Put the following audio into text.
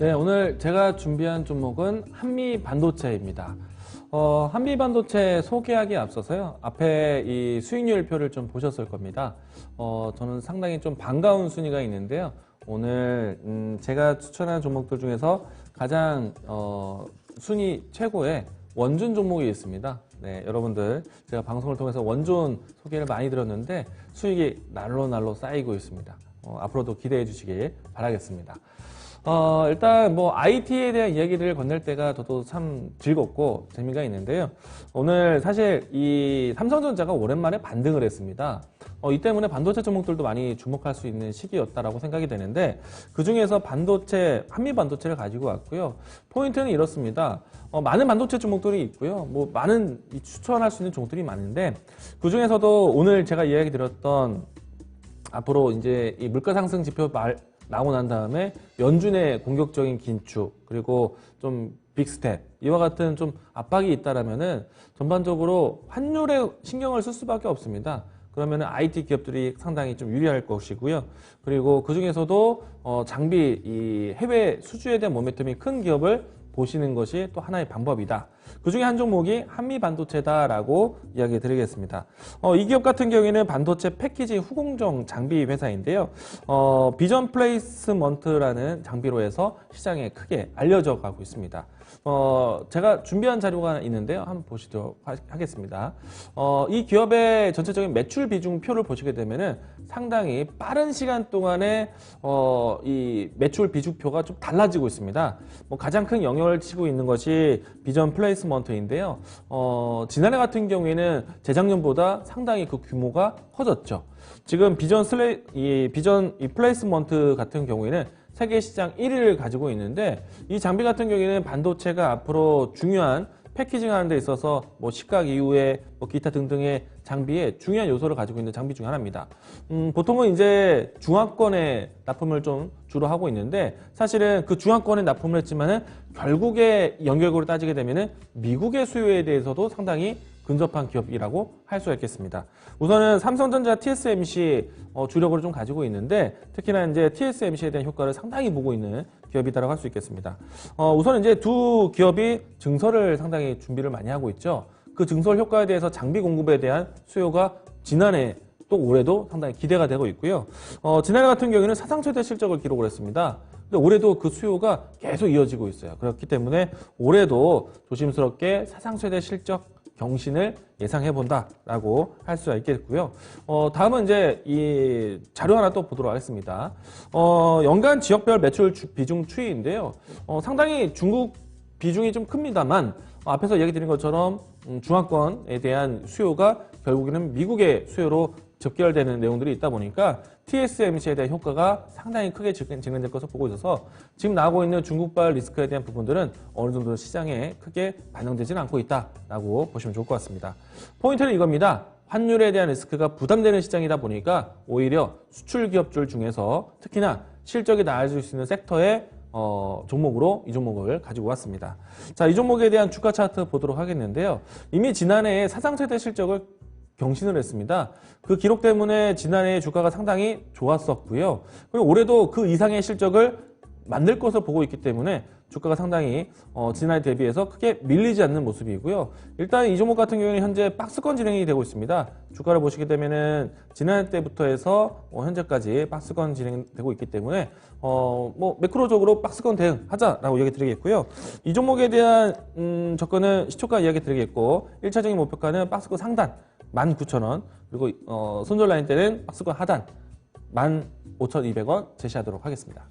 네, 오늘 제가 준비한 종목은 한미반도체입니다. 한미반도체 소개하기에 앞서서요, 앞에 이 수익률표를 좀 보셨을 겁니다. 저는 상당히 좀 반가운 순위가 있는데요. 오늘 제가 추천한 종목들 중에서 가장 순위 최고의 원준 종목이 있습니다. 네, 여러분들 제가 방송을 통해서 원준 소개를 많이 드렸는데 수익이 날로 쌓이고 있습니다. 앞으로도 기대해 주시길 바라겠습니다. 일단 뭐 IT에 대한 이야기를 건넬 때가 저도 참 즐겁고 재미가 있는데요. 오늘 사실 이 삼성전자가 오랜만에 반등을 했습니다. 이 때문에 반도체 종목들도 많이 주목할 수 있는 시기였다라고 생각이 되는데, 그 중에서 반도체, 한미반도체를 가지고 왔고요. 포인트는 이렇습니다. 많은 반도체 종목들이 있고요. 뭐 많은 추천할 수 있는 종목들이 많은데, 그 중에서도 오늘 제가 이야기 드렸던 앞으로 이제 이 물가 상승 지표 나오고 난 다음에 연준의 공격적인 긴축, 그리고 좀 빅스텝, 이와 같은 좀 압박이 있다라면은 전반적으로 환율에 신경을 쓸 수밖에 없습니다. 그러면은 IT 기업들이 상당히 좀 유리할 것이고요. 그리고 그 중에서도 장비, 이 해외 수주에 대한 모멘텀이 큰 기업을 보시는 것이 또 하나의 방법이다. 그 중에 한 종목이 한미반도체다라고 이야기 드리겠습니다. 이 기업 같은 경우에는 반도체 패키징 후공정 장비 회사인데요. 비전 플레이스먼트라는 장비로 해서 시장에 크게 알려져 가고 있습니다. 제가 준비한 자료가 있는데요. 한번 보시도록 하겠습니다. 이 기업의 전체적인 매출 비중 표를 보시게 되면은 상당히 빠른 시간 동안에 이 매출 비중표가 좀 달라지고 있습니다. 가장 큰 영향을 치고 있는 것이 비전 플레이스먼트인데요. 지난해 같은 경우에는 재작년보다 상당히 그 규모가 커졌죠. 지금 비전 플레이스먼트 같은 경우에는 세계 시장 1위를 가지고 있는데, 이 장비 같은 경우에는 반도체가 앞으로 중요한 패키징 하는 데 있어서 뭐 식각 이후에 뭐 기타 등등의 장비에 중요한 요소를 가지고 있는 장비 중 하나입니다. 보통은 이제 중화권에 납품을 좀 주로 하고 있는데, 사실은 그 중화권에 납품을 했지만은 결국에 연결고를 따지게 되면은 미국의 수요에 대해서도 상당히 근접한 기업이라고 할 수가 있겠습니다. 우선은 삼성전자 TSMC 주력으로 좀 가지고 있는데, 특히나 이제 TSMC에 대한 효과를 상당히 보고 있는 기업이다라고 할 수 있겠습니다. 우선 이제 두 기업이 증설을 상당히 준비를 많이 하고 있죠. 그 증설 효과에 대해서 장비 공급에 대한 수요가 지난해 또 올해도 상당히 기대가 되고 있고요. 지난해 같은 경우에는 사상 최대 실적을 기록을 했습니다. 근데 올해도 그 수요가 계속 이어지고 있어요. 그렇기 때문에 올해도 조심스럽게 사상 최대 실적 경신을 예상해 본다라고 할 수가 있겠고요. 다음은 이제 이 자료 하나 또 보도록 하겠습니다. 연간 지역별 매출 비중 추이인데요. 상당히 중국 비중이 좀 큽니다만, 앞에서 얘기 드린 것처럼 중화권에 대한 수요가 결국에는 미국의 수요로 접결되는 내용들이 있다 보니까 TSMC에 대한 효과가 상당히 크게 증가될 것으로 보고 있어서, 지금 나오고 있는 중국발 리스크에 대한 부분들은 어느 정도 시장에 크게 반영되지는 않고 있다라고 보시면 좋을 것 같습니다. 포인트는 이겁니다. 환율에 대한 리스크가 부담되는 시장이다 보니까 오히려 수출 기업들 중에서 특히나 실적이 나아질 수 있는 섹터의 종목으로 이 종목을 가지고 왔습니다. 자, 이 종목에 대한 주가 차트 보도록 하겠는데요. 이미 지난해에 사상 최대 실적을 경신을 했습니다. 그 기록 때문에 지난해 주가가 상당히 좋았었고요. 그리고 올해도 그 이상의 실적을 만들 것으로 보고 있기 때문에 주가가 상당히 지난해 대비해서 크게 밀리지 않는 모습이고요. 일단 이 종목 같은 경우에는 현재 박스권 진행이 되고 있습니다. 주가를 보시게 되면은 지난해 때부터 해서 현재까지 박스권 진행되고 있기 때문에 뭐 매크로적으로 박스권 대응하자라고 이야기 드리겠고요. 이 종목에 대한 접근은 시초가 이야기 드리겠고, 1차적인 목표가는 박스권 상단 19,000원, 그리고 손절 라인 때는 박스권 하단 15,200원 제시하도록 하겠습니다.